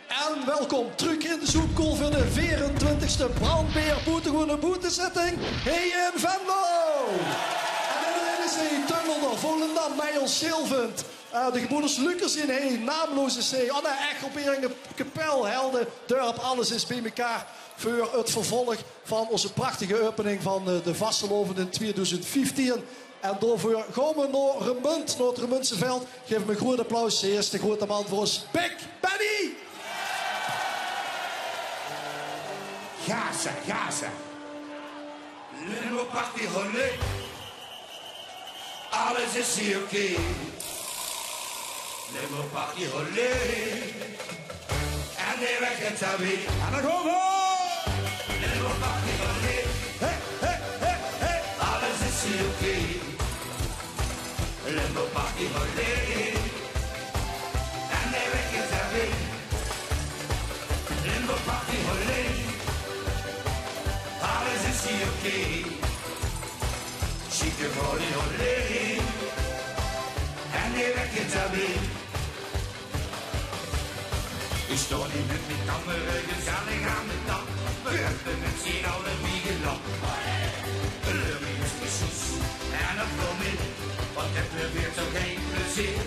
En welkom terug in de soepkool voor de 24e brandbeer boetegoede boetezitting hier in Venlo. En iedereen is hij Tunnelder, Volendam, Meijel, Zilvend. De gebroeders Lucas in hij, naamloze C, Anne Echelberingen, Kapel, Helden, Dorp, alles is bij elkaar voor het vervolg van onze prachtige opening van de Vasteloven in 2015. En daarvoor gaan we naar Remunt, naar het Remuntse veld. Geef hem een groot applaus. Hij is de grote man voor ons, Big Benny. Gaza. Limbo party holé. Alles is hier oké. Limbo party holé. En de weg het weer. En dan gaan we. Limbo party holé. Hey. Alles is hier oké. Limbo party holé. En de weg het weer. Limbo party holé. Alles is hier oké. Chique volley olé. En de weg het weer. Ik sta hier met mijn kamer gezellig aan de dag. We hebben met z'n allen wie gelachen. Gelukkig is precies en een vlommel, want het probeert zo geen plezier.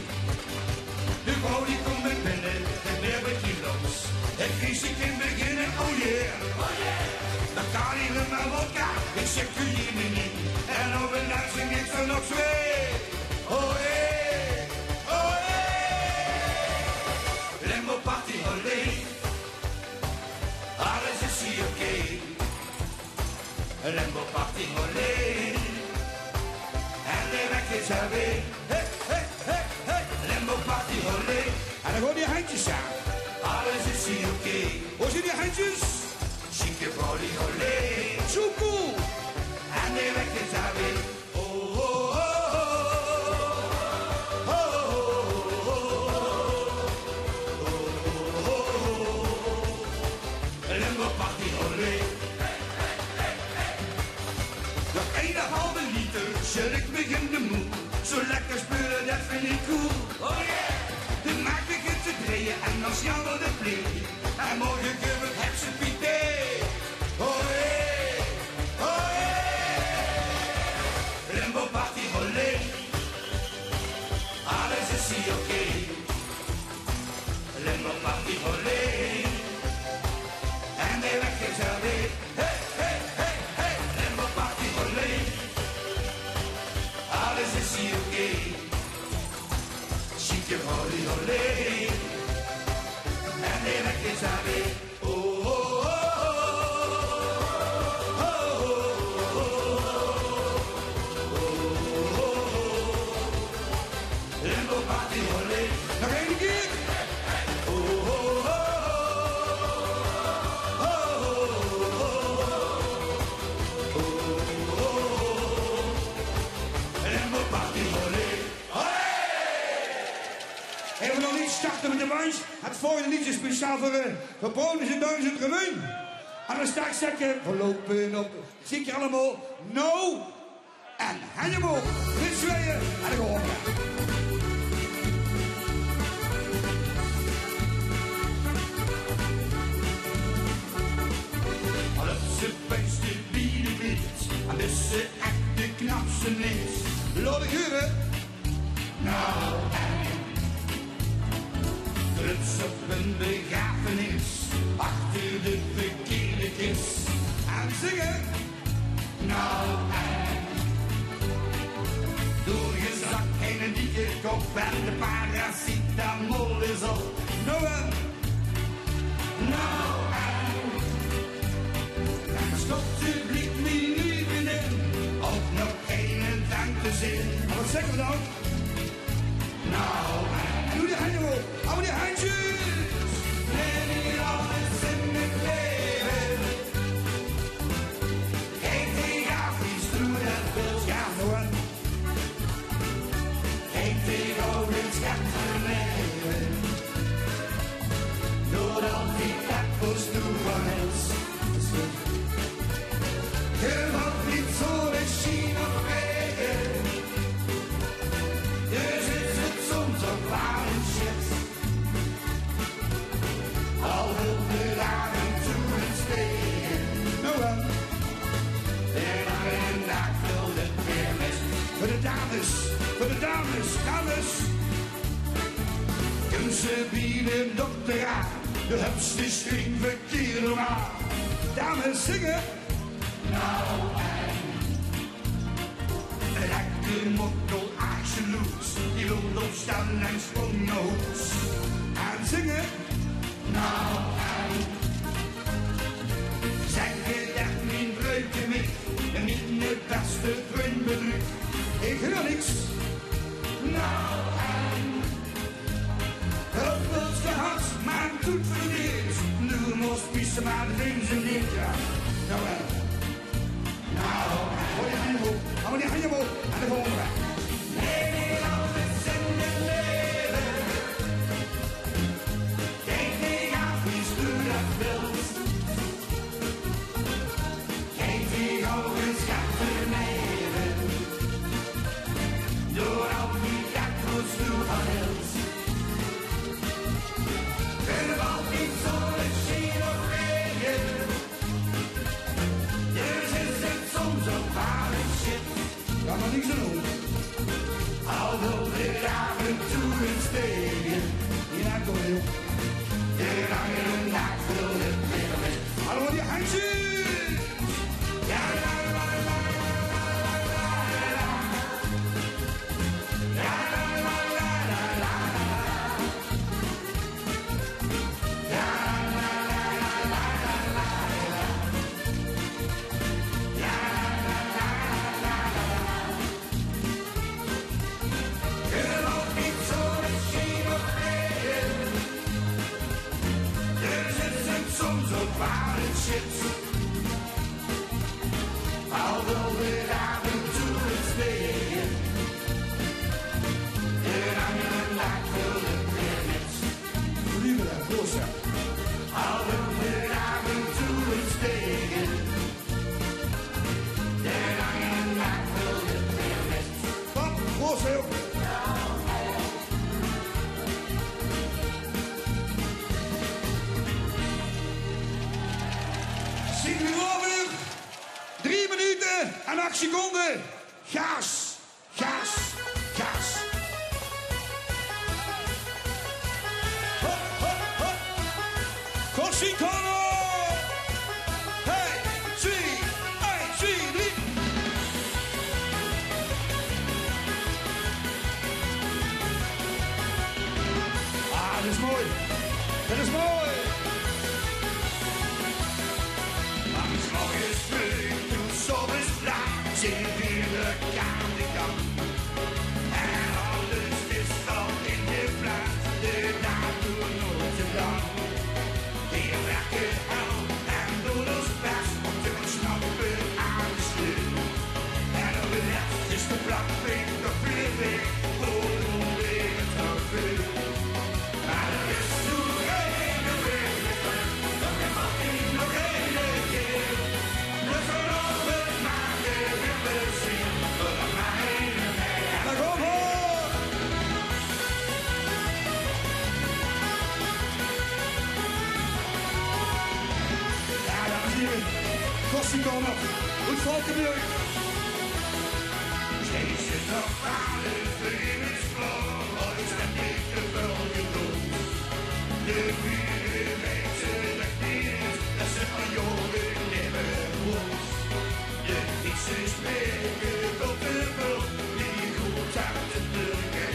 De vrouw die komt met binnen, het meer met kilo's. Het griezig in beginnen, oh yeah. Dan kan hij met mijn vodka, ik zeg jullie me niet. En overdag zing ik zo nog twee. Oh yeah, oh yeah. Limbo party holé. Alles is hier oké. Limbo party holé. En de weg is er weer. Hey. Limbo party holé. En dan gaan die handjes aan. Alles is hier oké. Hoe zijn die handjes? Chique volley holé. Zo cool. En de weg is er weer. Limbo party holé. Nog 1,5 liter, zurk me in de moe. Zo lekker spullen, dat vind ik cool. Oh yeah! Dan maak ik het te draaien en dan snel de play. En morgen kunnen we het hepsen pité. Oh yeah! Oh yeah! Limbo party holé. Alles is hier oké. Limbo party holé. En de weg is er weer. Hey. Limbo party holé. Alles is hier oké. Chique volley holé. En de weg is er weer. Limbo party holé. Nog één keer. En we nog niet starten met de bunch. Het volgende liedje is speciaal voor Bonus en Duizend Revue. En dan straks zeggen voorlopig op. Zie ik je allemaal. No. En Hannibal. Dit zweeën. En dan gaan we. Ze beste bieden wit, en dus ze echt de knapste is. Laat ik huren. Nou, drups op een begrafenis, achter de verkeerde kist. En zingen. Nou, doorgezakt heen een dikke kop en de paracetamol is op. Nou, stopt de blik nu in, ook nog geen dank te zin. Maar wat zeggen we dan? Nou, doe die handen op, hou die handjes. Neem alles in het leven. Geen tegenafries, doe dat wilt, ja hoor. Geen tegenafries, ja voor mij. ze bieden dokter aan. De hupst is geen verkeer normaal. Dames zingen. Nou en. Lekker mokkel, absoluut. Die wil opstaan en sprong naar hoes. En zingen. Nou en. Zeggen dat mijn vreugde mee. En niet de beste vriend bedrukt. Ik wil niks. Nou en. Hulpels gehad, maar goed verleerd. Nu moest pissen, maar de vrienden niet. Ja. Nou en. Nou, hou je handen omhoog. Hou je handen omhoog. En de volgende. Nee, alles in het leven. Kijk niet af wie stuurt dat wilt. Kijk die ogen schat beneden. Door al die dakgoeds toe van hield. Er valt niet zonneschijn of regen. Dus is het soms ook waar een shit. Kan maar niks aan doen. Al wil dit af en toe eens tegen. Die naakt door heel. De lange nacht wil het weer met. Allemaal die handjes. Ja, la, la, la, la, la, la, la. Ja, la, la, la, la, la, la. Ja, la, la, la, la, la, la. Ja, la, la, la, la, la. Er loopt niet zonneschijn of regen. Dus is het soms ook waar het shit. Al wil weer af en toe eens tegen. De lange nacht wil het weer niet. Lieve daar, Rosa. Al wil weer af en toe eens tegen. De lange nacht wil het weer niet. Pap, Rosa heel. Zien we over 3 minuten en 8 seconden. Gas, gas, gas. Hop, hop, hop. Corsicono. Hey, 2, 1, 2, 3. Ah, dat is mooi. Dat is mooi. Morgens vroeg, toen s'ochtends laat, zit weer de kamerkant. En alles is al in de plaats, de dag doet nooit te lang. Die wakker hel en doet ons best om te ontsnappen aan de sleur. En op de rest is de plakvink nog weer weg, voor weer het vervuur. Maar er is nog één weg, nog een mattie, nog één keer. We verloren maken weer plezier, voor de mijne mee. En dan kom hoor! Ja, dames en heren, Corsicono, goed volkenbeeld. Steeds is nog vader, vreemdsvloog, is dat niet te veel gedoe. De buren weten het niet, dat ze van jongen nemen woont. De fietsen spreken op de bult, die goed uit de deur.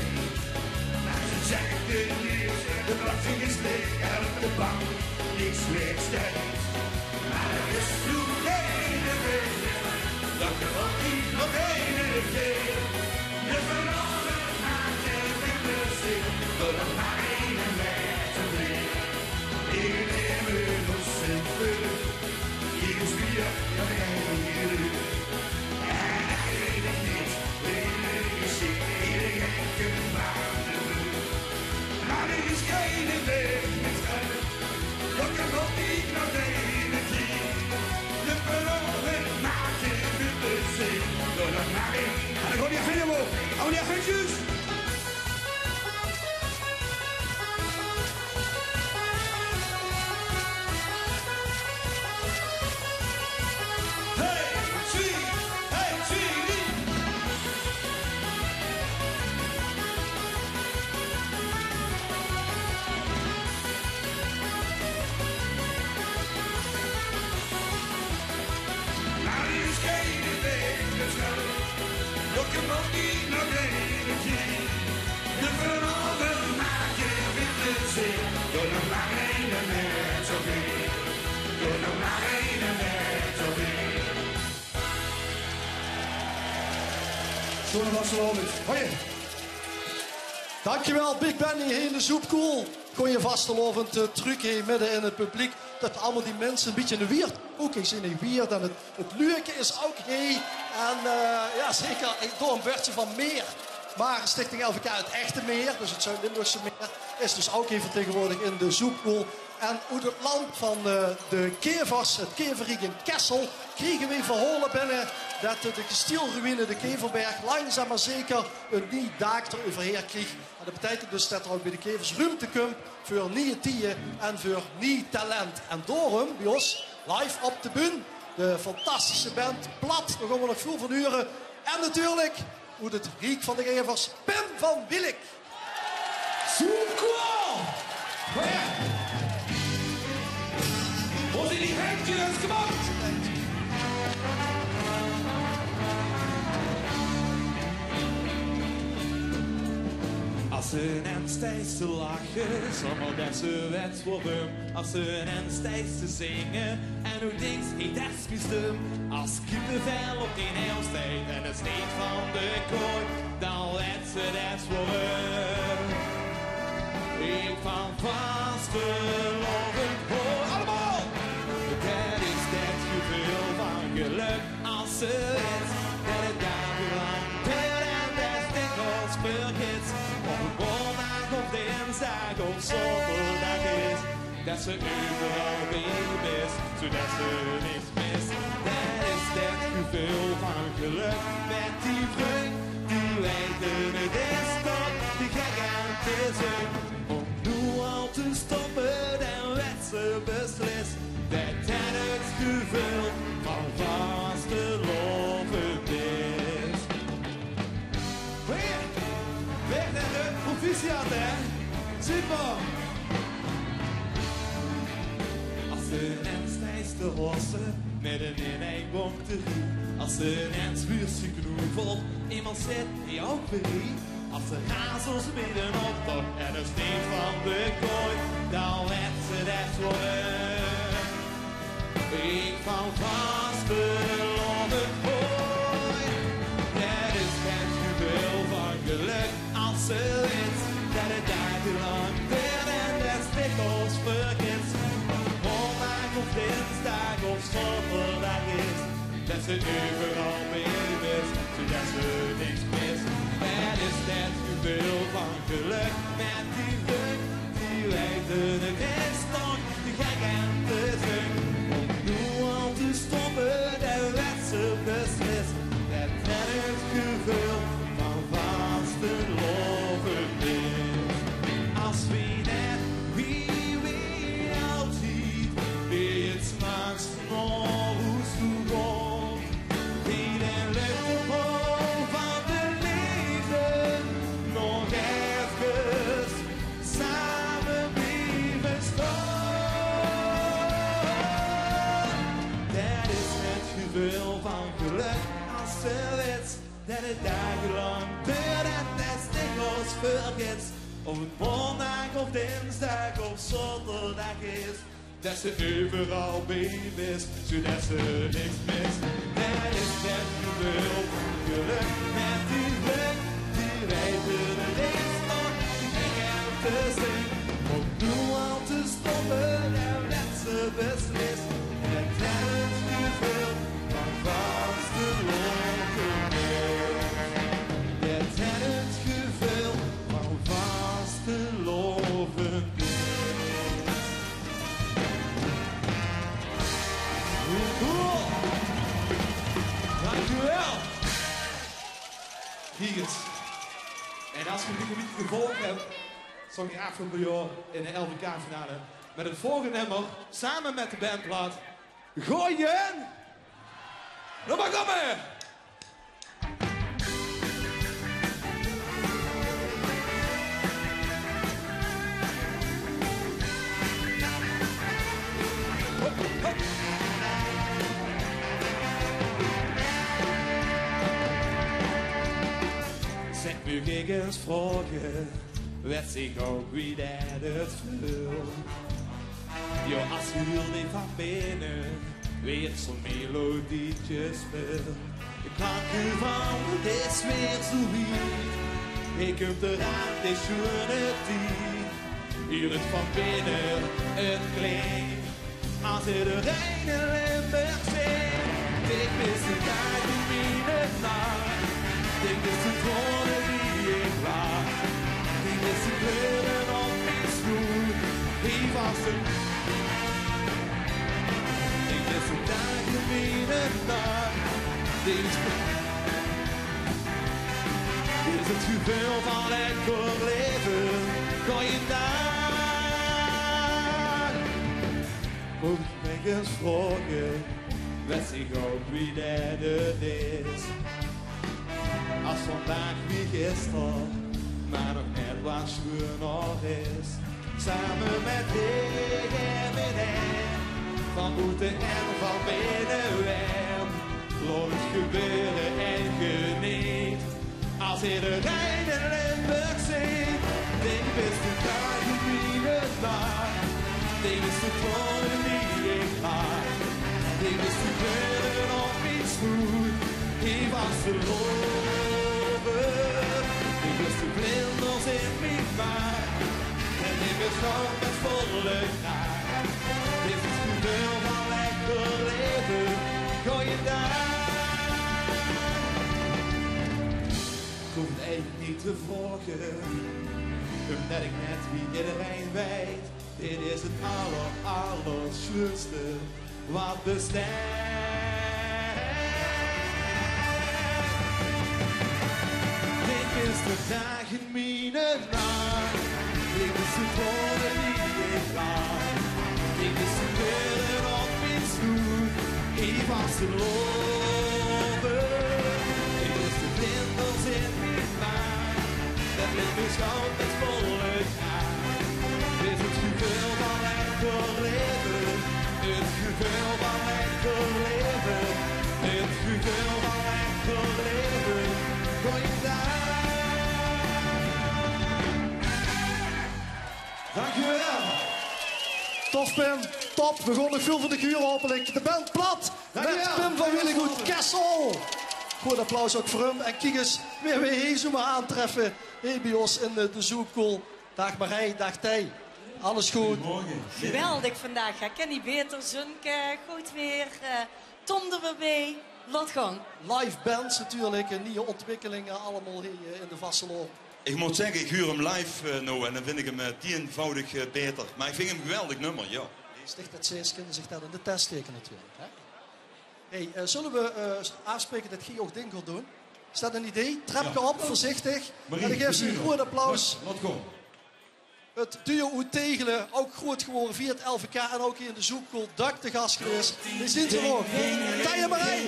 Maar ze zeggen niets, de belasting is leeg en op de bank niks meer steeds. Maar er is nog één weg, dat er ook niet nog één keer. Je verandert maakt en weer plezier, door de mijne mee te brengen. Hier nemen we ons in vuur, hier is bier, dat ik hier nu. En hij weet het niet, iedereen is hier, iedereen kan maar de buur. Maar er is geen weg met hem, dat kan ook niet nog één keer. Je verandert maakt en weer plezier, door de mijne. En dan gooi je handen omhoog, hou je handjes. net zoveel. Doe nog maar één net zoveel. Zo'n vastgelopen. Hoi. Dankjewel, Big Benny hier in de Soepkoel. Kon je vastgelovend truc hier midden in het publiek. Dat allemaal die mensen een beetje in de wierd. Ook eens in de wierd. En het leuke is ook hier. En ja, zeker door een beurtje van meer. Maar Stichting LVK het echte meer, dus het Zuid-Limburgse meer, is dus ook hier vertegenwoordigd in de Soepkoel. En uit het land van de kevers, het keverriek in Kessel, kregen we verholen binnen dat de kastieelruïne, de Keverberg, langzaam maar zeker een nieuw daak eroverheen kreeg. En dat betekent dus dat er ook bij de kevers ruimte komt voor nieuwe tieën en voor nieuw talent. En daarom bij ons live op de bühne, de fantastische band Plat, daar gaan we nog veel van uren. En natuurlijk, hoe het riek van de kevers, Pim van Wilik. Soepkoel! Wo sind die Händchen gemacht? Als ze en steeds te lachen, zonder dat ze wet worden. Als ze en steeds te zingen, en hoe dingt niet dat gestum. Als kippenvel op die neelsteed en het steekt van de kooi, dan let ze dat worden. Ik van vastelovend hoor allemaal. Dat is dat gevoel van geluk als ze het. Dat het dagenlang duurt en dat dikwijls vergeet. Op een bondag of dinsdag of zondag is. Dat ze overal weer is, zodat ze niks mist. Dat is dat gevoel van geluk met die vreugd. Die weten het is toch, die gek aan te zijn. Al te stoppen en werd ze beslist. Dat het gevoel van vastelovend is. Weg naar de proficiat, hè? Super! Als ze en steeds te hossen, midden in een bonterie. Als ze en spuurtje knoevel, iemand zit die ook weer. Als ze hazels midden op toch en een steek van de kooi, dan let ze dat worden. Ik van vastelovend hooi. Dat is het gevoel van geluk als ze weet dat het dagenlang duurt en dat stikkels vergeet. Maandag of dinsdag of zondag is, dat ze overal mee is, zodat ze niks mist. Het is dat gevoel van geluk met die rug, die weten het is nog te gek en te zin. Om nu al te stoppen, de werd ze beslist. Dat het gevoel van vastelovend is. Als we net wie altijd, wie het s'nachts nog hoest toe komt, die de lucht omhoog van de liefde nog even samen blijven staan. Dat is het gevoel van geluk als ze weet dat het dagenlang duurt en dat stikkels vergeet. Of het maandag of dinsdag of zondag is, dat ze overal bij is, zodat ze niks mist. Dat is het gevoel van geluk met die rug, die weten het is nog te gek en te zin. Om nu al te stoppen en dat ze beslist. Dat het gevoel van vastelovend is. Dat het gevoel van vastelovend is. Cool! Dankjewel! Giegers. En als je het niet gevolgd hebt, zong ik afgelopen jaar in de LVK-finale met het volgende nummer, samen met de band Plat, Gooien! Nou maar komen! Zeg nu gegensvragen, weet ik ook wie dat het wil. Jo, als huur die van binnen weer zo'n melodietje speelt. De klanken van het is weer zo hier. Ik heb de raad, de schone tijd. Hier het van binnen een klein. Als het er een in Limburg zit. Ik mis de tijd in mijn nacht. Ik mis de tonen die ik wacht. Ik mis de kleuren op mijn schoen. Die was een... Ik mis de tijd in mijn nacht. Dit is het gevoel van enkel leven. Kan je daar? Moet ik eens vragen. Wist ik ook wie dat het is. Als vandaag wie gisteren, maar nog net wat schoon nog is. Samen met ik en mijn hem, van buiten en van binnenweg. Laat het gebeuren en geniet. Als iedereen in Limburg ziet, denk is de dag die het maakt. Denk is de woorden die ik maak. Denk is de kleuren op iets goed. Die was te lopen. Denk is de blinders in mijn maag. En ik ben gewoon met volle kracht. Dit is het gevoel van lekker leven. Gooi je daar. Ik hoef het even niet te volgen. Omdat ik net wie iedereen weet. Dit is het allersleutste wat bestaat. Dit is de dag in mijn nacht. Dit is de woorden die ik laat. Dit is de kleuren op mijn schoen. Ik was te lopen. Dit is de blinders in mijn maag. Dat ligt beschouwd met volle kracht. Dit is het gevoel van enkel leven. Het gevoel van enkel leven. Het gevoel van enkel leven. Gooi je daar. Dankjewel. Tof Pim, top. We gaan nog veel van de kuur hopelijk. De band plat. Met Pim van Willegoed Kessel. Goed applaus ook voor hem. En kijk eens, weer hier maar aantreffen. Hier bij ons in de Zoepkool. Dag Marij, dag Tij. Alles goed? Goedemorgen. Geweldig vandaag. Ik ken niet beter. Zunke, goed weer. Tom er weer bij. Laat gaan. Live bands natuurlijk. Nieuwe ontwikkelingen allemaal hier in de Vasseloop. Ik moet zeggen, ik huur hem live nou en dan vind ik hem tienvoudig beter. Maar ik vind hem een geweldig nummer, ja. Sticht het steeds kunnen zich dat in de test steken natuurlijk. Hè? Hey, zullen we afspreken dat Guy ook ding gaat doen? Is dat een idee? Trapje op, voorzichtig. En ik geef ze een groot applaus. Laat gaan. Het duo Oet Tegelen, ook groot geworden via het LVK en ook hier in de Zoepkool. Dak de gast geweest. Die zien ze nog. Tij Marij.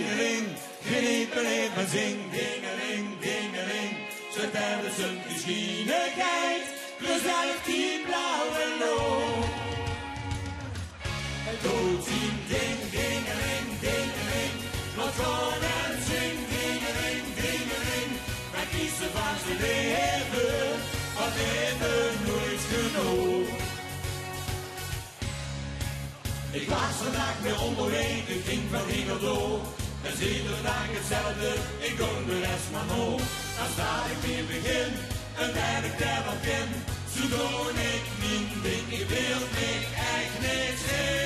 Geniet beleven, zing, dingeling, dingeling. Ze hebben zijn geschiedenheid, gezellig die blauwe loop. Dood zien, ding, dingeling, dingeling. Wat gewoon en zing, dingeling, dingeling. Wij kiezen van zijn leven, wat hebben nooit genoeg. Ik was vandaag weer onderweg, ik ging van Ringeldo. En zie iedere dag hetzelfde, ik kom de rest maar nog. Dan sta ik weer begin, en ben ik daar wat in. Zo doe ik mijn ding, ik wil ik echt niks in.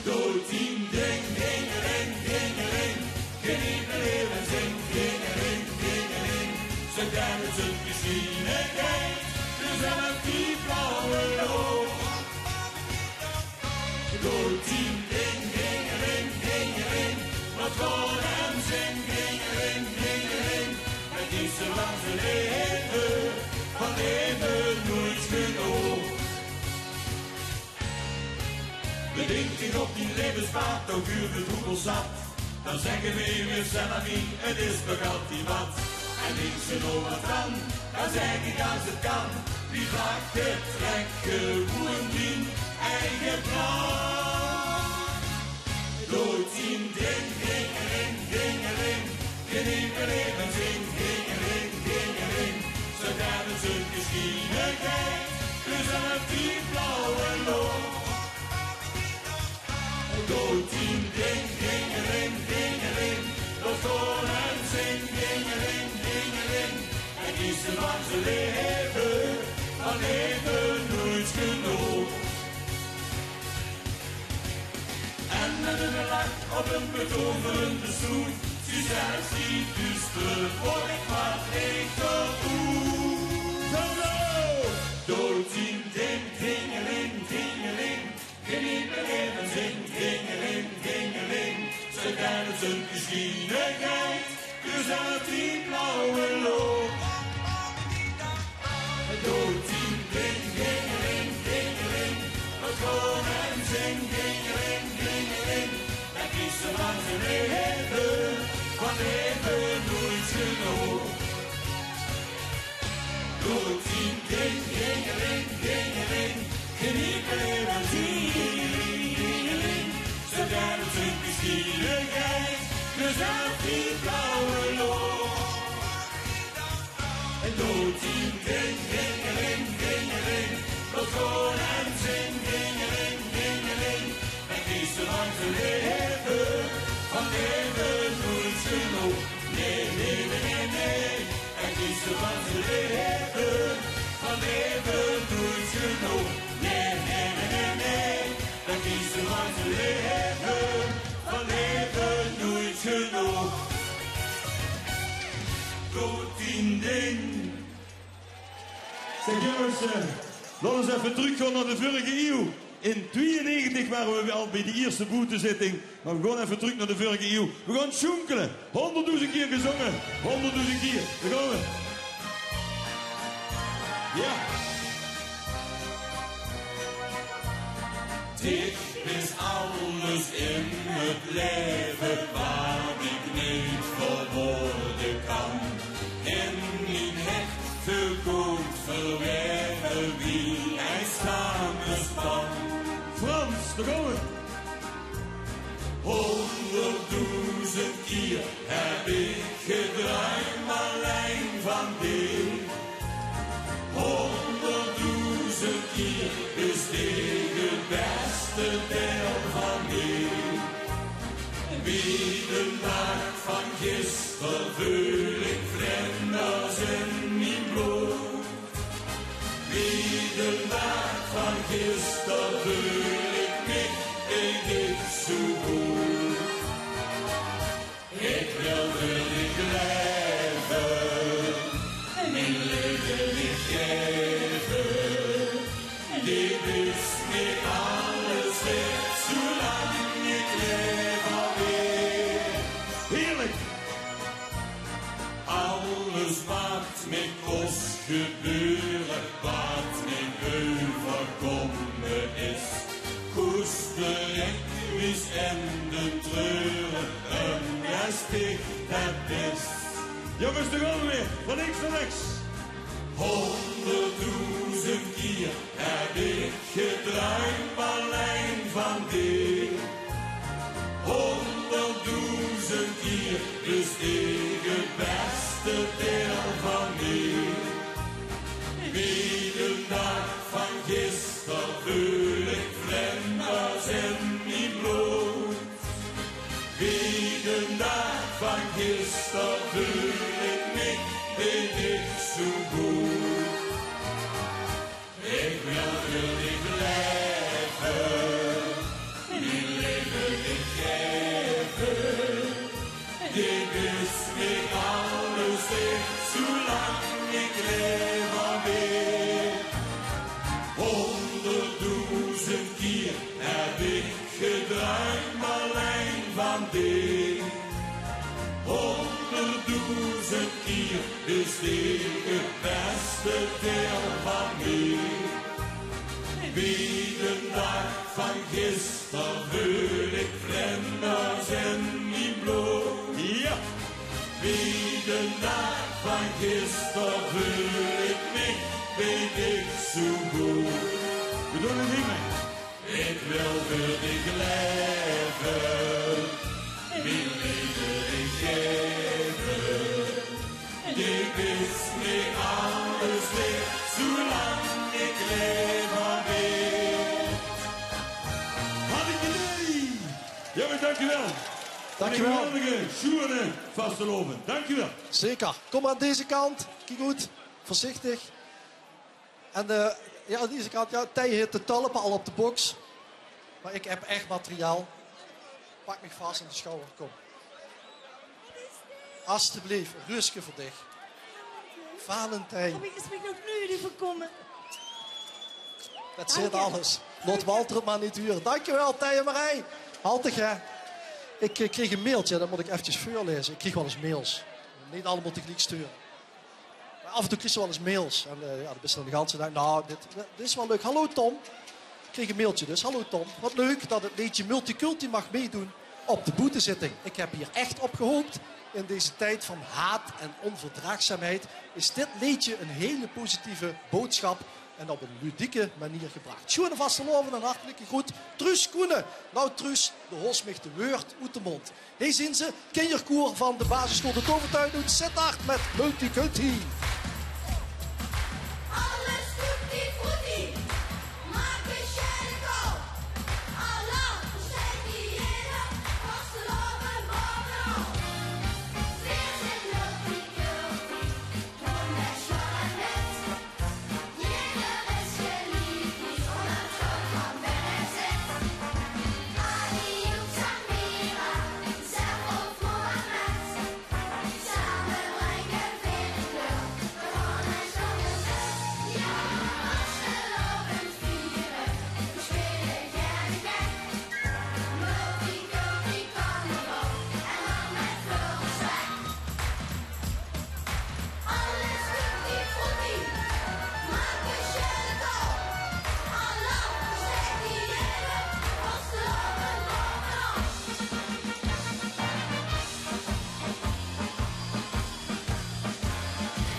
Doe tien ding, dingeling, dingeling. Geniet mijn leven, zing, dingeling, dingeling. Ze kennen zijn geschiedenheid, gezellig die blauwe loop. Doe tien ding, dingeling, dingeling. Wat gewoon hem zing, dingeling, dingeling. Met kiezen van zijn leven, van leven nooit genoeg. We denken op die levenspad, ook uur de troebel zat. Dan zeggen we weer Salamie, het is toch altijd wat. En ik ze nog wat aan, dan zeg ik als het kan. Wie vraagt het, trekt gewoon die eigen plan. Dood zien, ding, dingeling, dingeling. Geniet mijn leven, zing, dingeling, dingeling. Ze hebben zijn geschiedenheid, gezellig die blauwe Doet tien ding, dingeling, dingeling. Dat gewoon en zing, dingeling, dingeling. En kiest hem van zijn leven, van leven nooit genoeg. En met een lach op een betoverende stoel, zie zelfs die duistere vork wat ik gevoel. Dood tien ding, dingeling, dingeling. Geniet me even zing, dingeling, dingeling. Ze kennen zijn geschiedenheid, dus uit die blauwe loop. Dood tien ding, dingeling, dingeling. Wat gewoon en zing, dingeling, dingeling. En kies ze van zijn leven, van leven nooit genoeg. Dood tien ding, dingeling, dingeling. Geniet me even dingeling. Ze kennen zijn geschiedenheid, dus uit die blauwe loop. En dood tien ding, dingeling, dingeling. Wat gewoon en zing, dingeling, dingeling. En kies ze van zijn leven, van leven nooit genoeg. Nee, nee, nee, nee. En kies ze van zijn leven, van leven nooit genoeg. Nee, nee, nee, nee. En kies ze van zijn leven, van leven nooit genoeg. Dood tien ding. Zeg jongens, laten we eens even teruggaan naar de vorige eeuw. In 92 waren we al bij de eerste boetezitting. Maar we gaan even terug naar de vorige eeuw. We gaan schoenkelen. 100.000 keer gezongen. 100.000 keer. Daar gaan we. Ja. Dit is alles in het leven waar ik niet voor worden kan. En niet echt verkoopt verwerven wie hij samenspan. Frans, daar gaan we. 100.000 keer heb ik gedraaid, Marlijn van Deel. 100.000 keer is dit het beste deel van mij. Wie de dag van gisteren vul ik vlinders in mijn bloed. Wie de dag van gisteren vul ik niet, ik zo goed. Ik wil ik leven, mijn leven niet geven. Dit is niet alles weg, zolang ik leef alweer. Heerlijk. Alles wat met kost gebeuren, wat met overkomen is. Koester ik mis en de treuren, en jij sticht het best. Jongens, daar gaan we weer. Van links naar rechts. 100.000 keer heb ik gedraaid, Marlijn van Deel. 100.000 keer is ik het beste deel van mij. Wie de dag van gisteren vul ik vlinders in mijn bloed. Wie de dag van gisteren vul ik niet, weet ik zo goed. Ik wil ik leven, mijn leven niet geven. Dit is niet alles echt, zolang ik leef alweer. 100.000 keer heb ik gedraaid, Marlijn van Deel. 100.000 keer is dit het beste deel van mij. Wie de dag van gisteren vul ik vlinders in mijn bloed. Ja. Wie de dag van gisteren vul ik niet, weet ik zo goed. We doen het niet mee. Ik wil ik leven, mijn leven ik geven. Dit is niet alles weer, zolang ik leef alweer. Had ik idee. dankjewel. Dankjewel. En een geweldige Sjoerd Vasteloven. Dankjewel. Zeker. Kom aan deze kant. Kijk goed. Voorzichtig. En ja, aan deze kant, ja, Tij heeft de tulpen al op de box. Maar ik heb echt materiaal. Pak me vast aan de schouder. Kom. Alsjeblieft, Ruske voor dich. Valentijn. Kom ik nog nu even komen? Dat zit alles. Laat Walter het maar niet duren. Dankjewel, Tij en Marij. Haltig, hè. Ik kreeg een mailtje, dat moet ik eventjes voorlezen. Ik kreeg wel eens mails. Niet allemaal tegelijk sturen. Maar af en toe kreeg ze wel eens mails. En ja, dat is dan de hele dag. Nou, dit is wel leuk. Hallo Tom. Ik kreeg een mailtje dus. Hallo Tom. Wat leuk dat het liedje Multiculti mag meedoen op de boetezitting. Ik heb hier echt op gehoopt. In deze tijd van haat en onverdraagzaamheid is dit liedje een hele positieve boodschap en op een ludieke manier gebracht. Schoenen vasteloven en hartelijke groet. Truus Koenen. Nou Truus, de hoos mich de weurt uit de mond. Hier zien ze, kinderkoor van de basisschool De Tovertuin doet Sittard met Multiculti. Alles tutti frutti, maak een sherry. Allah, steek die jeder, vasteloven bovenop. Wir sind Multiculti, tun wir schon mit. Jeder ist geliebt und am Schluss von Benezit. Ali Samira, Servo Mohammed, samen brengen vinden, gewoon een stunde met. Ja, als geloven vieren, we spelen gerne gek. Multiculti carnaval en dan met veel respect. Alles tutti frutti, maak een sherry. Allah, steek die jeder, vasteloven bovenop.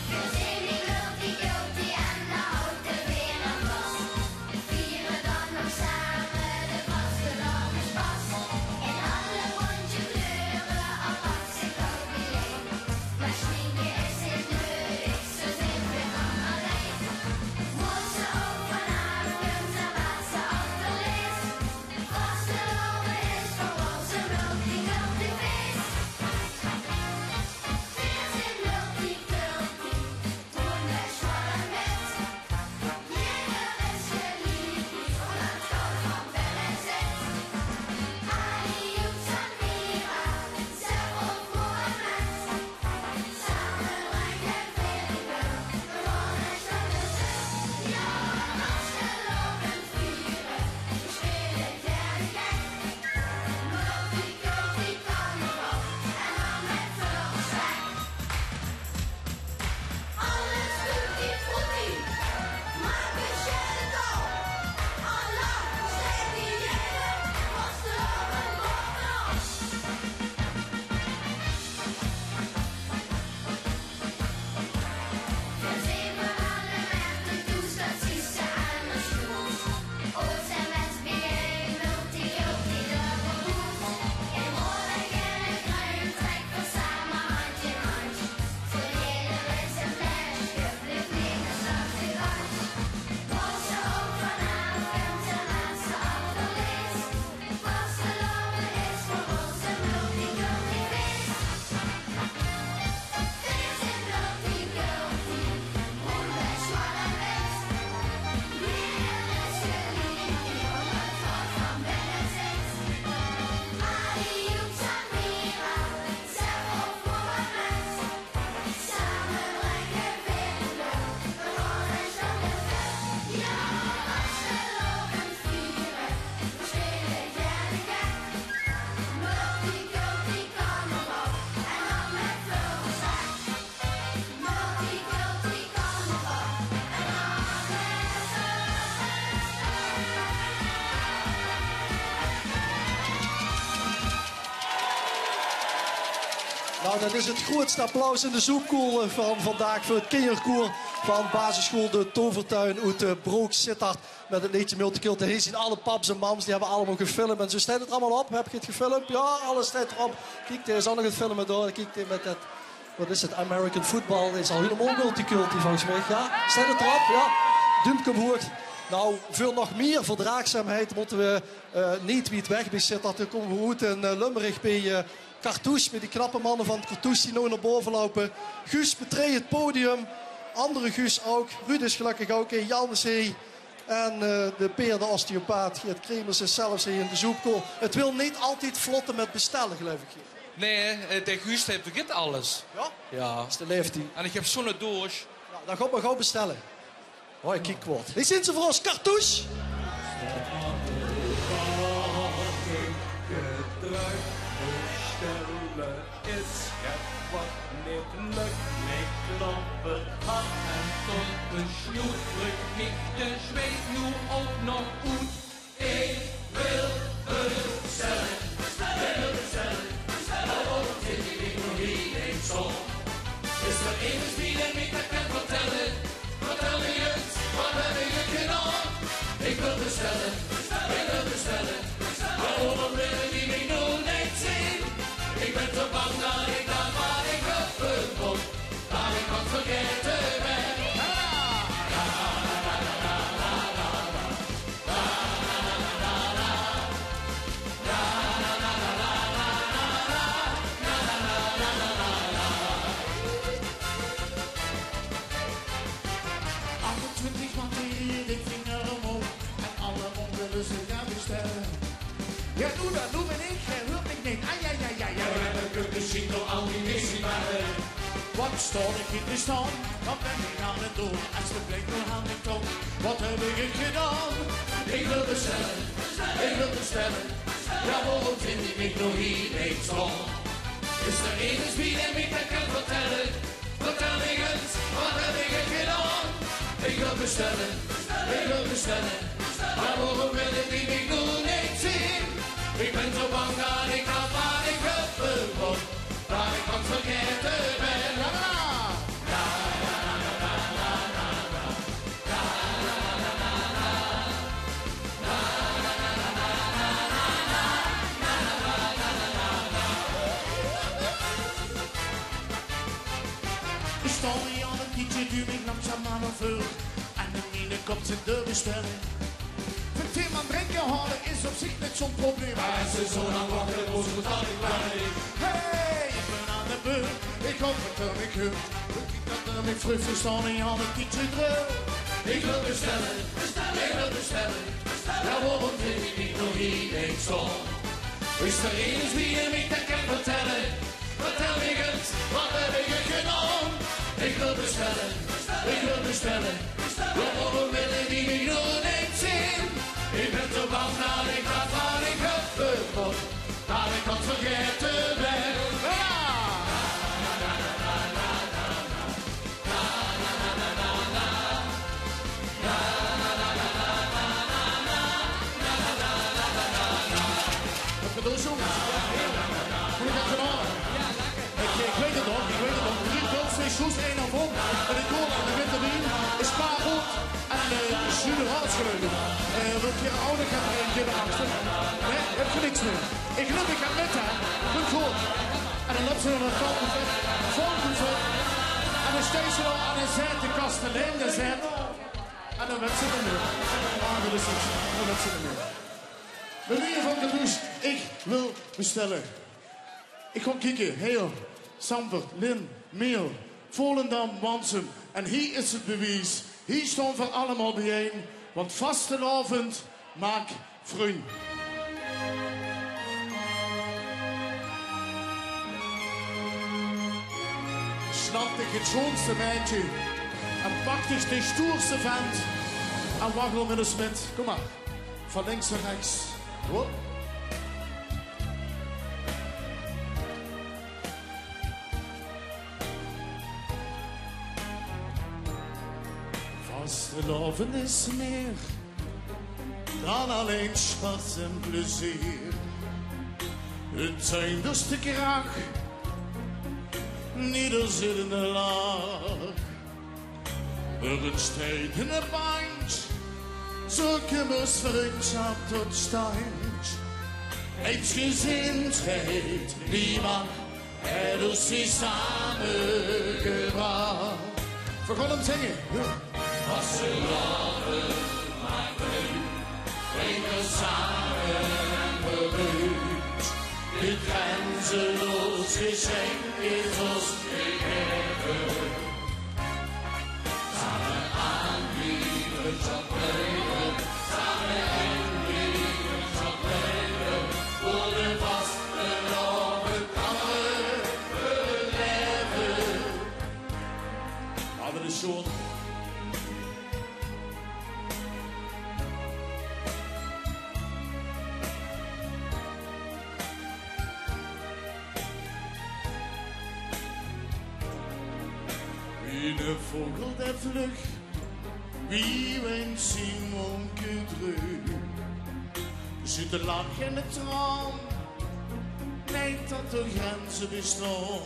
Wir sind die Multiculti en de houten weer aan vast. Vieren dan nog samen de vastelovens pas. In alle bunte kleuren, al wat zich ook niet leek. Maar schminken is niet nötig, zo sind wir van alleen. Moet ze ook vanavond en wat ze achterleest. Vasteloven is voor ons een multiculti feest. Wir sind Multiculti, tun wir schon mit. Jeder ist geliebt und am Schluss von Benezit. Ali Samira, Servo Mohammed, samen brengen vinden, gewoon een stunde met. Ja, als geloven vieren, we spelen gerne gek. Multiculti carnaval en dan met veel respect. Alles tutti frutti, maak een sherry. Allah, steek die jeder, vasteloven bovenop. Wir sehen alle Märkte, Duster, Süße, alle Schluss. Ozen met BA, Multiculti, de behoefte. In rode, gele, bruin, trek we samen hand in hand. Voor jeder is een flesje, blijf niet een zachte rand. Roze ook vanavond en laatste achterlees. Vasteloven is voor ons een multiculti feest. Wir sind Multiculti, und wir schwallen mit. Jeder ist geliebt und am Schluss von Benezit. Ali Samira, Servo Mohammed, samen brengen vinden, gewoon een stunde met. Ja, als geloven vieren, we spelen gerne gek. Multiculti carnaval en dan met veel respect. Multiculti carnaval en dan met Nou, dat is het grootste applaus in de zoekkoel van vandaag voor het kinderkoor van basisschool De Tovertuin uit Broek Sittard met het liedje Multiculti. Hier zien alle paps en mams, die hebben allemaal gefilmd. En zo staat het er allemaal op. Heb je het gefilmd? Ja, alles staat erop. Kijk, er is ook nog het filmen door. Kijk, met dat, wat is het, American football. Dit is al helemaal Multiculti volgens mij. Ja, staat het erop? Ja, duimpje omhoog. Nou, voor nog meer verdraagzaamheid moeten we niet wie het weg zit. Dat komen we goed in Lummerig bij Cartouche, met die knappe mannen van Cartouche die nu naar boven lopen. Guus betreedt het podium. Andere Guus ook. Ruud is gelukkig ook. Jan is hier. En de Peer, de osteopaat. Het Kremers is zelfs hier in de zoepkool. Het wil niet altijd vlotten met bestellen, geloof ik. Nee, de Guus heeft begint alles. Ja? Ja. Dat is de leeft hij. En ik heb zo'n doos. Ja, dan gaat maar gauw bestellen. Hoi, kijk wat. Wie zijn ze voor ons? Cartouche? Is het wat niet lukt, niet kloppen had en tot de snoet lukt niet de zweet nu ook nog goed. Ik wil bestellen, oh, zit ik nog niet eens zo. Is er iemand die er niet kan vertellen? Vertel me eens, wat heb ik gedaan? Ik wil bestellen, waarom wil ik niet nog niet zien? Ik ben zo bang dat ik dat wat ik heb dat ik wat vergeten ben. Ja, doe ben ik, hulp ik niet. Ai. Dan kun je zien door al die missie. Wat stond ik in de stand? Wat ben ik aan het doen? Als de blik door aan de tong. Wat heb ik gedaan? Ik wil bestellen. Ja, waarom vind ik niet nog hier niks om? Is er eens wie en ik dat kan vertellen? Vertel me eens, wat heb ik gedaan? Ik wil bestellen. Ja, waarom wil ik niet nog niks zien? Ik ben zo bang dat ik dat wat ik heb verkocht, dat ik wat vergeten ben. Ik sta hier aan het kietje, duw ik langzaam aan mijn vul. En de mine komt in de bestelling. Het thema drinken halen is op zich niet zo'n probleem. Maar als ze zo lang wachten, hoe zo dat ik blij. Hey, ik ben aan de beurt, ik hoop dat ik heb. Ik dat er mijn vruchten staan en aan het kietje druk. Ik wil bestellen. Ja, waarom vind ik niet nog hier niks om? Is er eens wie je mij dat kan vertellen? Vertel me eens, wat heb ik gedaan? Ik wil bestellen. Ja, waarom wil ik niet nog niks zien? Ik ben zo bang dat ik dat wat ik heb verkocht, dat ik wat vergeten ben. Wat bedoel je? Hoe gaat het nou? Ik weet het nog. 3 pils, 2 schoes, 1 af op. En ik hoor aan de winterwien is paar goed. En Jules Haatsgeluiden. Wil je ouder gaan een keer achter? Nee, heb je niks meer. Ik loop ik aan met haar. Goed goed. En dan loopt ze naar een valbuffet. En dan steekt ze al aan een zet, de kastelein de zet. En dan werd ze er nu. Dat is het. Dan werd ze er nu. Meneer van Cartouche, ik wil bestellen. Ik ga kijken. Heel, Sampert, Lin, Meel, Volendam, Wansum. En hier is het bewijs. Hier staan we allemaal bijeen. Want vastelavond maak vriend. Snap ik het schoonste meidje. En pak ik de stoerste vent. En waggel met de smid. Kom maar. Van links naar rechts. Hoor. Vastelavond is meer dan alleen spaß en plezier. Het zijn dus te graag nederzittende laag. Er ontstaat in een band, zo komt vriendschap tot stand. Eensgezindheid, niemand heeft ons die samengebracht. We gaan hem zingen. Vastelavond maakt brengen samen en bereid. Dit grenzeloos geschenk is ons gegeven. Samen aan liefdschap blijven, samen in liefdschap blijven, voor de vaste lange kamer beleven. Ja, dat is zo'n. Wie de vogel der vlug, wie wint Simon terug. Zit de lach en de traan, nee dat de grenzen bestaan.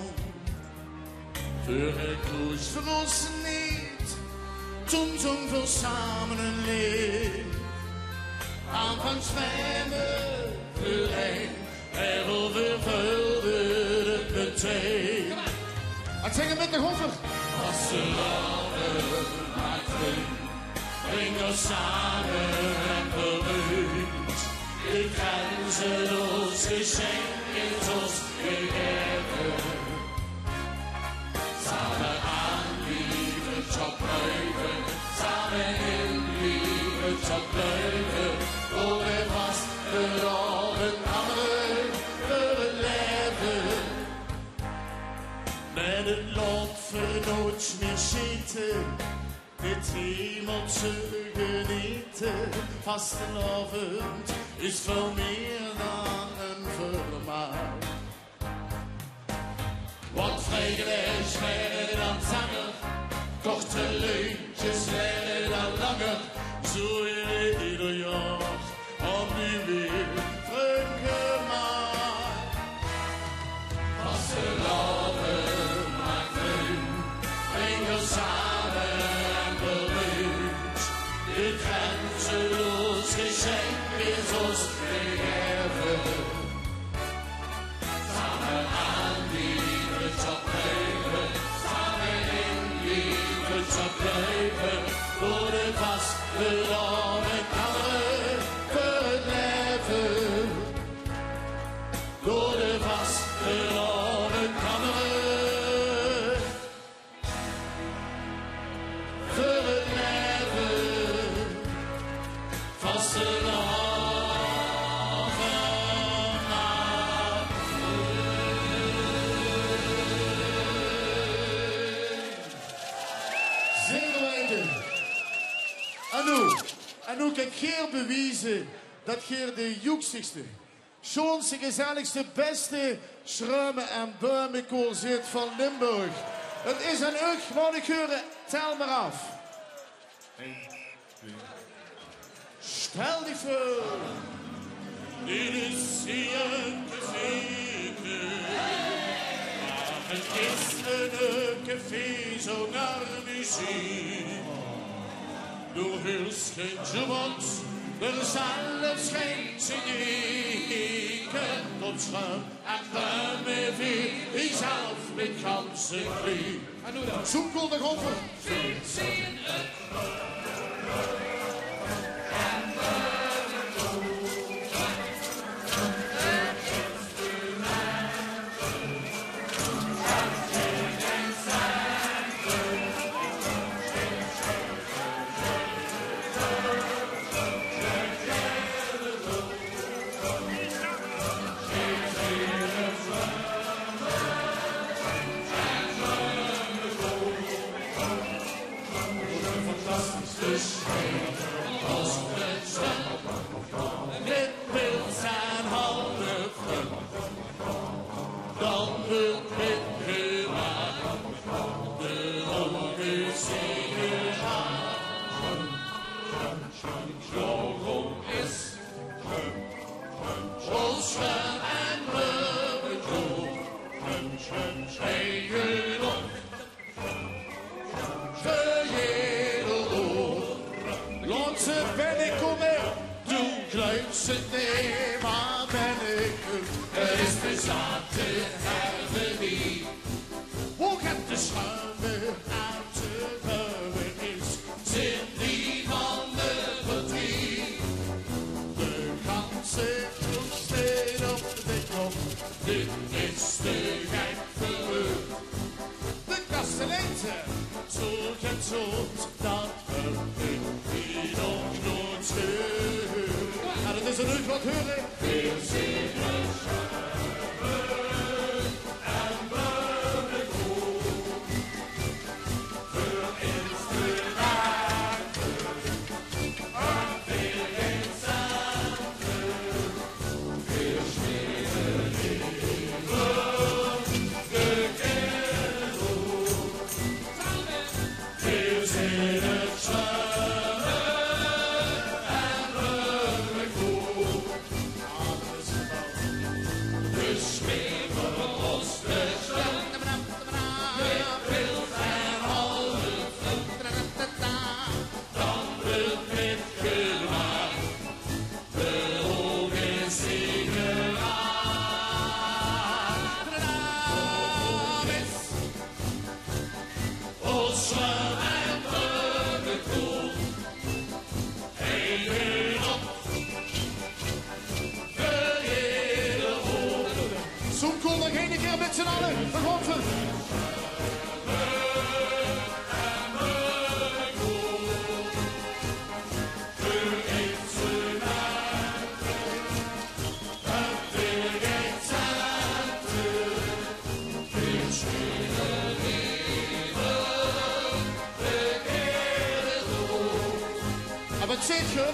Voor het koos voor ons niet, toen zong voor samen een lied. Aanvang zwemmen, voor een, erover vulde het meteen. Ik zeg het met de goffer. Als ze lachen maakten, brengen samen en bereid. Dit grenzeloos geschenk is ons gegeven. Samen aan liefdschap blijven, samen in liefdschap blijven. Voor de vaste dagen anderen beleven. Met het lot vernoot meer zitten, dit hemelse genieten. Vastenavond is veel meer dan een vermaak. Want vrijgeleid werden dan zanger, korte leuntjes werden dan langer. Zo ieder jaar opnieuw weer teruggemaakt. Vastenavond maakt leuk, brengen samen en bereid. Dit grenzeloos geschenk is ons gegeven. Samen aan liefdschap blijven, samen in liefdschap blijven. Voor de vaste lange kamer verblijven. Door de vaste lange kamer verblijven. Vaste en ook heb Geer bewezen dat Geer de joeksigste, schoonste, gezelligste, beste schruimen en buimenkool zit van Limburg. Het is een ug, maar ik hoor, tel maar af. 1, 2. Stel je voor, dit is hier een café. Het is een café zo naar muziek. Door heel schijntje wat, er zelfs geen zinniken tot schuim en buimen weer, die zelf met ganse klie. En doe dat. Zoekel de goffer. Zin het. Nee, waar ben ik? Er is bezaten hervenie. Hoe gaat de schuimen uit de gevangenis? Zit die van de verdriet? dit is de gek verheugd. De kasteleiten, zulk en zoet, dat verheugd die nog nooit scheurt. En het is een uit wat horen. Veel zingen, en burger goed. Voor is de water, en veel geen zaken. Veel schreeuwen leven, de kerel. Veel zingen, en burger goed. Alles van de schreeuwen ons besteld. Met pils en halve dan wil met gemaakt. De ogen zingen aan. Ons zwaar en burger goed. Heen op. De hele hoog. Zo'n kom nog één keer met z'n allen. Begon ze. Maar wat zit je?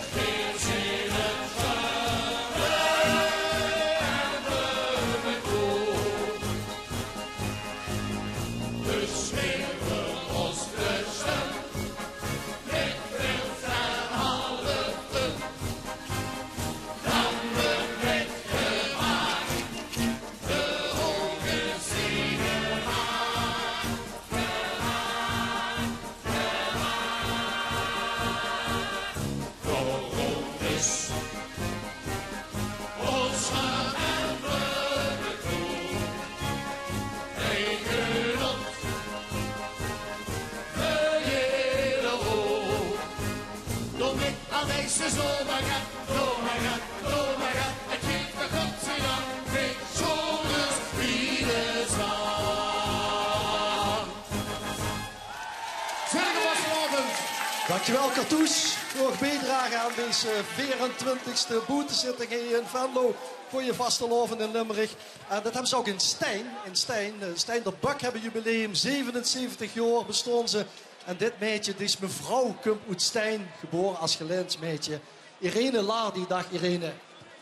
De sneeuw ons rusten, met pils en halve dan wordt het gemaakt. De ogen zingen aan, waarom is ons aan en burger goed. Heen op. De hele hoog. Door met aan deze zomer gaat, het geeft de godzijdank geen schouders wie de zwaar. Zillige wassenavond. Dankjewel Cartouche voor het bijdragen aan deze 24e boetezitting hier in Venlo voor je vastelovend in Limburg. En dat hebben ze ook in Stijn. Stijn de Bak hebben jubileum, 77 jaar bestonden ze. En dit meisje, dit is mevrouw Kump uit Stijn, geboren als Gelijns meisje. Irene Lardi, dag Irene.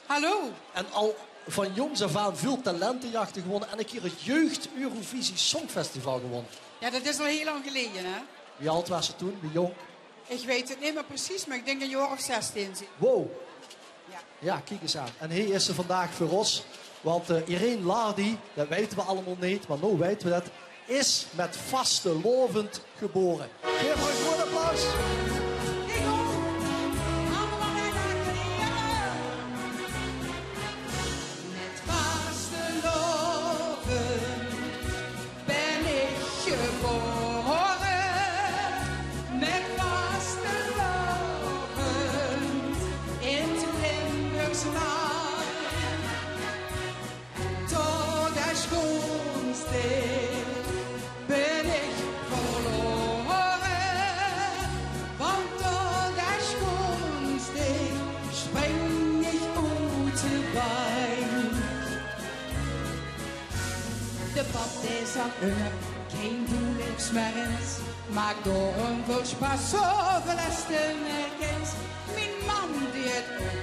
Hallo. En al van jongs af aan veel talentenjachten gewonnen en een keer het Jeugd Eurovisie Songfestival gewonnen. Ja, dat is al heel lang geleden, hè? Wie oud was ze toen? Wie jong? Ik weet het niet meer precies, maar ik denk een jaar of 16. Wow. Ja. Ja, kijk eens aan. En hier is ze vandaag voor ons. Want Irene Lardi, dat weten we allemaal niet, maar nu weten we dat, is met vastelovend geboren. Geef maar een groot applaus. Ik ook. Allemaal bij de heren. Met vastelovend ben ik geboren. Met vastelovend in het Limburgs land. Tot de schoonste ben ik verloren, want door de schoonste spring ik uit de wijn. De pap is al geen huwelijksmens, maar door een verspas zoveel lessen erkent. Mijn man die het ook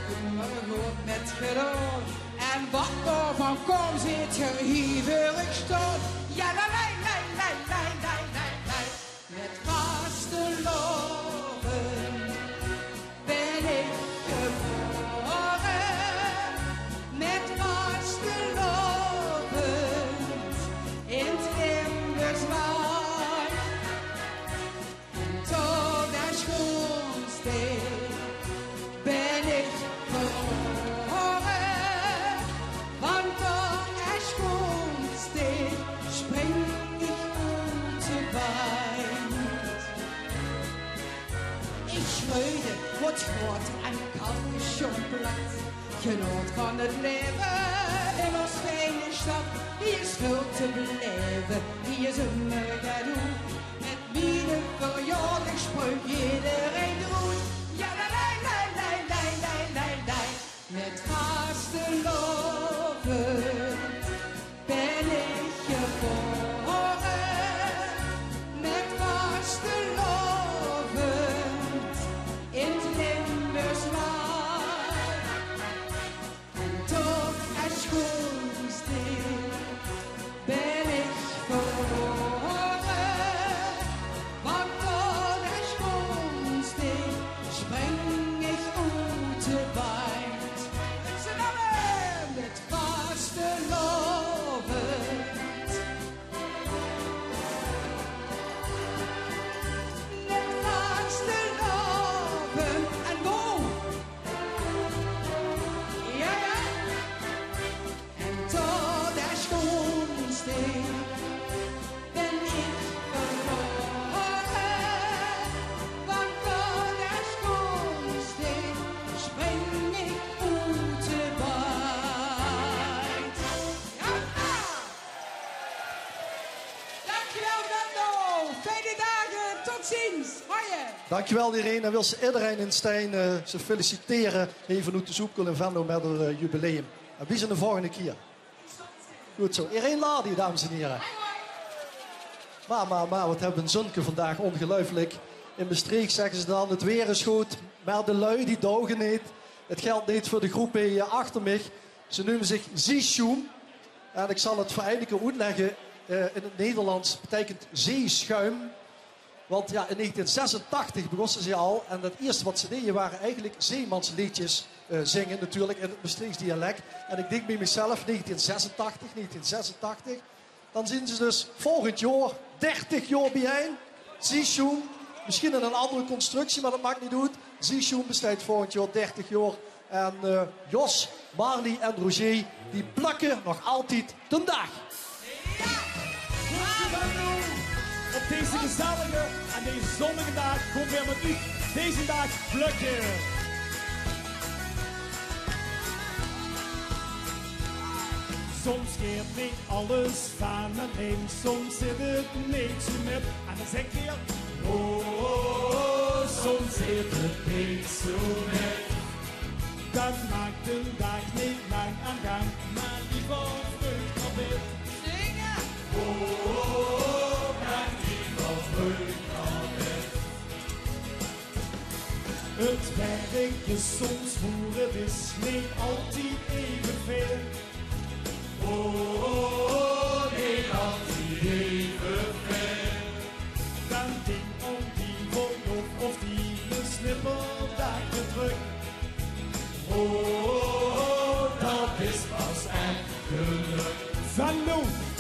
goed met geduld. En wat daarvan komt, zit je hier weer ik stoot. Ja, la, la, la, la, la, la, la, la. Met vastelovend ben ik geboren. Met vastelovend in het Limburgs land. Tot de schoonste ben ik geboren. Want door de schoonste Genoot van het leven in ons fijne stad. Hier is veel te beleven, hier is een gedoe. Met bieden voor jou, spreuk iedereen roet. Ja, lei. Met vasteloven ben ik geboren. Met vasteloven in het Limburgs land. En toch als schoonsteen ben ik geboren. Want tot als schoonsteen spring ik uit de wijd. Ze namen met vasteloven. Met vasteloven en wow. Ja. En tot als schoonsteen ben ik geboren. Want tot als schoonsteen spring ik uit de wijd. Ja. Dankjewel, Vendo. Fijne dagen. Tot ziens. Hoi. Dankjewel iedereen. En wil ze iedereen in Stijn ze feliciteren. Even uit de Zoepkel en Venlo met het jubileum. En wie zijn de volgende keer? Goed zo. Irene Ladi, dames en heren. Maar, wat hebben we een zonke vandaag. Ongelooflijk. In Maastricht zeggen ze dan, het weer is goed. Maar de lui die dogen niet. Het geldt niet voor de groep hier achter mij. Ze noemen zich Zeeschoen. En ik zal het voor eindelijk uitleggen. In het Nederlands betekent zeeschuim. Want ja, in 1986 begonnen ze al. En het eerste wat ze deden waren eigenlijk zeemansliedjes zingen. Natuurlijk in het Maastrichts dialect. En ik denk bij mezelf, 1986. Dan zien ze dus volgend jaar 30 jaar bijeen. Zeeschoen. Misschien in een andere constructie, maar dat maakt niet uit. Zeeschoen bestaat volgend jaar 30 jaar. En Jos, Marley en Roger, die plakken nog altijd ten dag. Op deze gezellige en deze zonnige dag komt weer met u deze dag plukken. Soms geeft niet alles van me heen, soms zit het niet zo net. En dan zeg je, oh, soms zit het niet zo net. Dat maakt een dag niet lang aan gang, maar liever vreugd nog weer. Zingen! Oh, maakt liever vreugd nog weer. Het werk is soms voor, het is niet altijd evenveel. Oh, niet altijd evenveel. Dan ding om die voor of die een snipperdag gedrukt. Oh, dat is pas echt geluk. Van nu,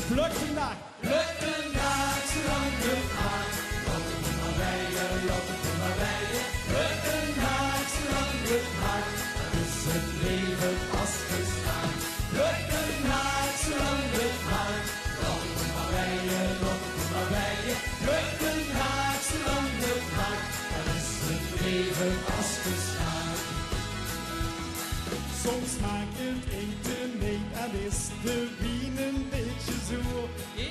pluk vandaag. Pluk vandaag, zolang het gaat. Laat het maar rijden, laat het maar rijden. Pluk vandaag, zolang het gaat. Dat is het leven vastgestaan. Pluk vandaag, zolang het gaat. Laat het maar rijden, laat het maar rijden. Pluk vandaag, zolang het gaat. Dat is het leven vastgestaan. Soms maakt het eten mee en is de wien een beetje zoer.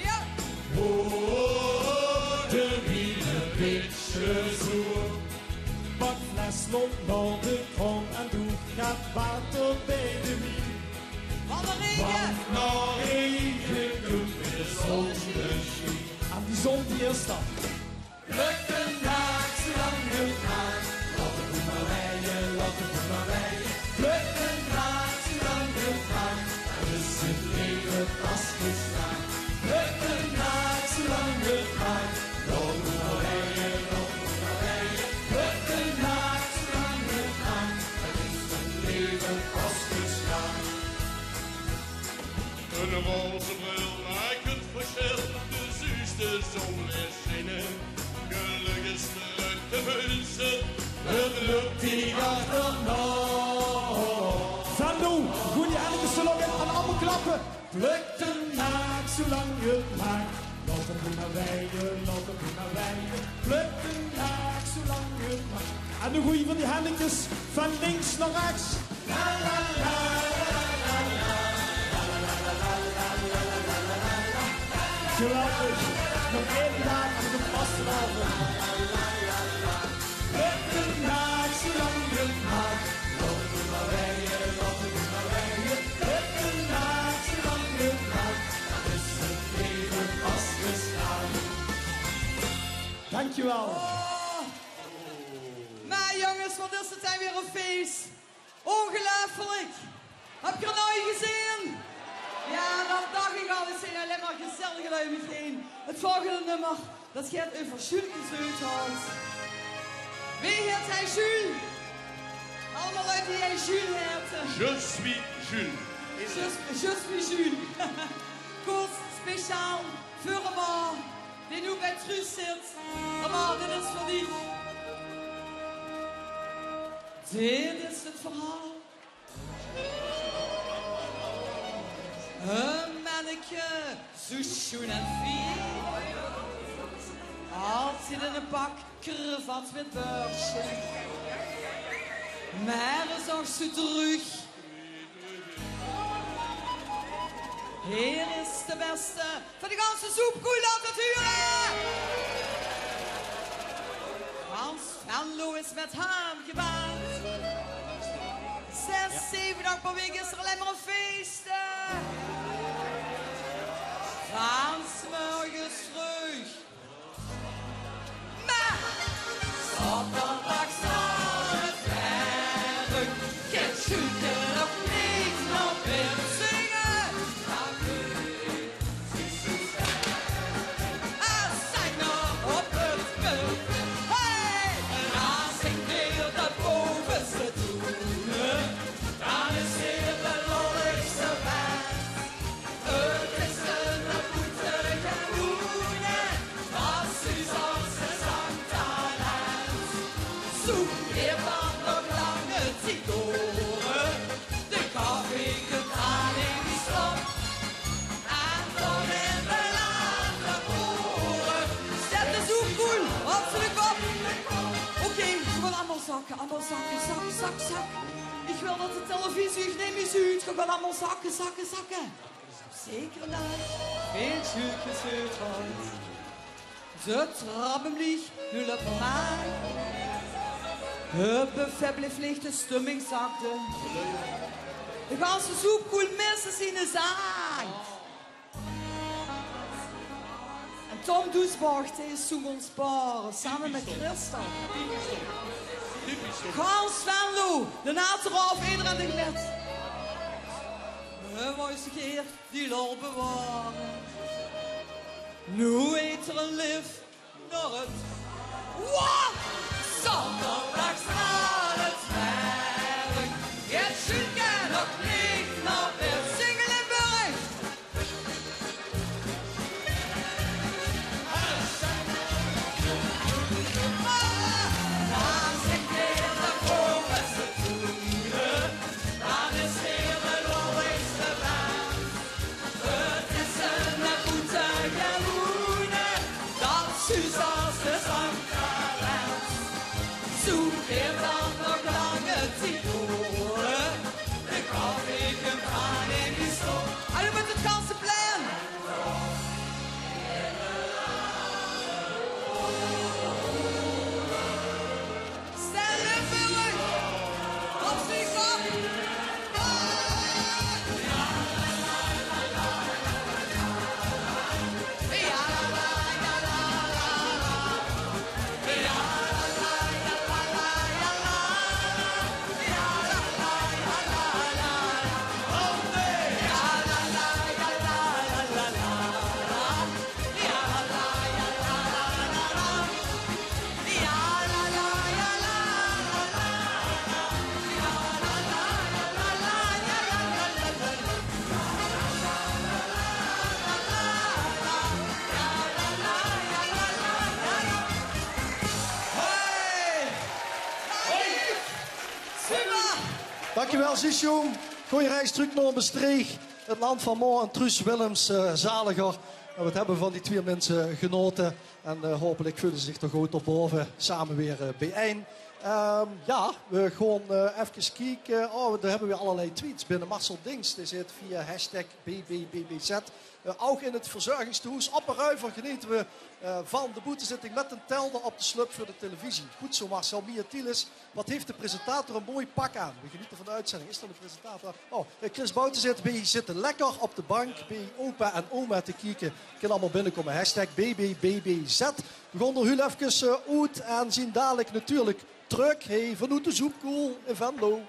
Ja! Oh, de wien een beetje zoer. Pak fles loopt naar de kron en doe gaat water bij de wien. Van de regen! Want na regen doet de zon de schie. En die zon die is dan. Pluk een dag zolang het gaat. Laat het maar rijden, laat het maar rijden. Pluk een dag zolang het gaat. Dat is het leven vastgestaan. Pluk een dag zolang het gaat. Laat het maar rijden, laat het maar rijden. Pluk een dag zolang het gaat. Dat is het leven vastgestaan. Een roze bril maakt het verschil, de zuurste zon is schijnen. Gelukkig is terug te huizen, Het lukt die achterna. Van nu, goeie handjes zo lang en allemaal klappen. Pluk de naak zolang het maakt. Laat het maar wijden, laat het maar wijden. Pluk de naak zolang het maakt. En de goeie van die handjes van links naar rechts. La la la. Geweldig. Nog één dag voor de vastenavond. Een nacht, zolang het mag. Lopen maar rijden, lopen maar rijden. Een nacht, zolang het mag. Dat is het leven vastgestaan. Dankjewel. Maar jongens, wat is het dan weer een feest? Ongelooflijk. Heb je er nooit gezien? Ja, dat dacht ik al. Het zijn alleen maar gezellige lui om je heen. Het volgende nummer, dat gaat over Jules Zuidhout. Wie heet hij Jules? Allemaal uit die hij Jules heet. Je suis Jules. Je suis Jules. Kort, speciaal, voor een man die nu bij Truus zit. Maar dit is voor die. Dit is het verhaal. Een manneke, zo schoon en fier. Altijd in een pak, kravat met beursje. Maar is ook zo terug. Hier is de beste van de ganse soepkoe, laat het huren! Frans Venlo is met hem gebaand. 6, 7 dagen per week is er alleen maar een feest. Frans morgens terug. Maar zondags naar het werk. Geen schuten of niet, nog weer zingen. En zijn nog op het punt. Hey! En als ik weer de bovenste toenen, dan is hier de lolligste band. Het is een boetige boenen, dat Suzanne zangtalent. Zoek weer van nog lange titoren, de koffie gedaan in die slop. En dan in de lage oren, zet de zoekkoel op zijn kop. Oké, we gaan allemaal zakken, zak. Ik wil dat de televisie, ik neem eens uit. We gaan allemaal zakken. Zeker daar, veel stukjes uit. De trappenvlieg, nu lopen maar. Het buffet blijft licht, de stemming zakte. De ganse soepkoel missen zien de zaak. En Tom Doesborg is zoek ons paren, samen met Christa. Hans Venlo, de nateraf 31 met. We was een keer die lol bewaren. Nu heet er een lift naar het. Wat? Zondags naar het werk. Het zoeken nog niet naar weer Singelenburg. Dan zit weer de bovenste toeren. Dan is weer de lolligste band. Het is een goede gemoene, dat Suzanne de zangtalent. Zoek weer van nog lange titoren, de koffie komt aan in die stop. En nu moet het ganse plein. Stel je Burg, op zich op. Dankjewel, Sisjoen. Goeie reis terug naar Maastricht. Het land van Mo en Truus Willems, zaliger. En we hebben van die twee mensen genoten. En hopelijk voelen ze zich toch goed op boven samen weer bijeen. Ja, we gewoon even kijken. Oh, daar hebben we allerlei tweets binnen. Marcel Dings, die zit via hashtag BBBBZ. Ook in het verzorgingstehuis op een ruiver genieten we van de boetezitting met een telder op de slup voor de televisie. Goed zo, Marcel. Mia Tielis, wat heeft de presentator een mooi pak aan? We genieten van de uitzending. Is dat de presentator? Oh, Chris Bouten zit lekker op de bank bij opa en oma te kijken. Je kan allemaal binnenkomen. Hashtag BBBBZ. We gaan er heel even uit en zien dadelijk natuurlijk terug. Hey, vanuit de Zoepkoel in Venlo.